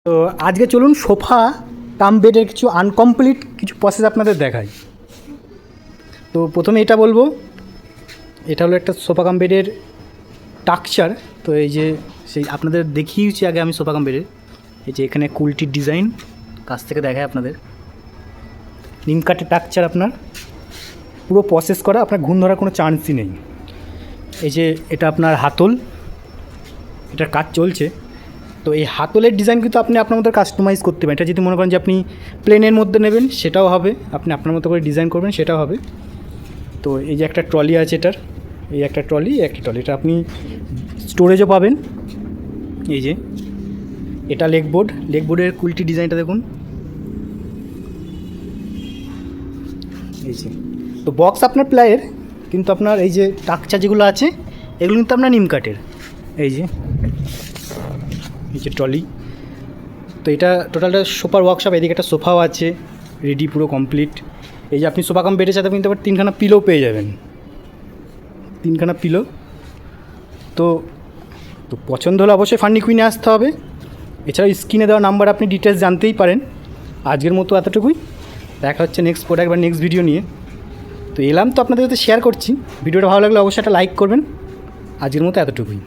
তো আজকে চলুন সোফা কাম বেডের কিছু আনকমপ্লিট কিছু প্রসেস আপনাদের দেখাই। তো প্রথমে এটা বলবো, এটা হলো একটা সোফা কাম বেডের টাকচার। তো এই যে সেই আপনাদের দেখিয়েছি আগে আমি সোফা কাম বেডের, এই যে এখানে কুলটির ডিজাইন কাছ থেকে দেখায় আপনাদের, নিম কাঠের টাকচার আপনার পুরো প্রসেস করা, আপনার ঘুণ ধরার কোনো চান্সই নেই। এই যে এটা আপনার হাতল, এটার কাজ চলছে। তো এই হাতলের ডিজাইন কিন্তু আপনি আপনার মতো কাস্টমাইজ করতে পারেন। এটা যদি মনে করেন যে আপনি প্লেনের মধ্যে নেবেন সেটাও হবে, আপনি আপনার মতো করে ডিজাইন করবেন সেটাও হবে। তো এই যে একটা ট্রলি আছে, এটার এই একটা ট্রলি, এটা আপনি স্টোরেজও পাবেন। এই যে এটা লেগবোর্ডের কুলটি ডিজাইনটা দেখুন, এই যে। তো বক্স আপনার প্লাইয়ের, কিন্তু আপনার এই যে টাকচা যেগুলো আছে এগুলো কিন্তু আপনার নিম কাঠের। এই যে ট্রলি। তো এটা টোটালটা সোফার ওয়ার্কশপ। এদিকে একটা সোফাও আছে রেডি পুরো কমপ্লিট। এই যে আপনি সোফা কাম বেডের সাথে কিন্তু আবার 3খানা পিলো পেয়ে যাবেন, 3খানা পিলো। তো পছন্দ হলে অবশ্যই ফান্ডি কুইনে আসতে হবে। এছাড়াও স্ক্রিনে দেওয়া নাম্বার আপনি ডিটেলস জানতেই পারেন। আজকের মতো এতটুকুই, দেখা হচ্ছে নেক্সট প্রোডাক্ট বা নেক্সট ভিডিও নিয়ে। তো এলাম তো আপনাদের সাথে শেয়ার করছি। ভিডিওটা ভালো লাগলে অবশ্যই একটা লাইক করবেন। আজকের মতো এতটুকুই।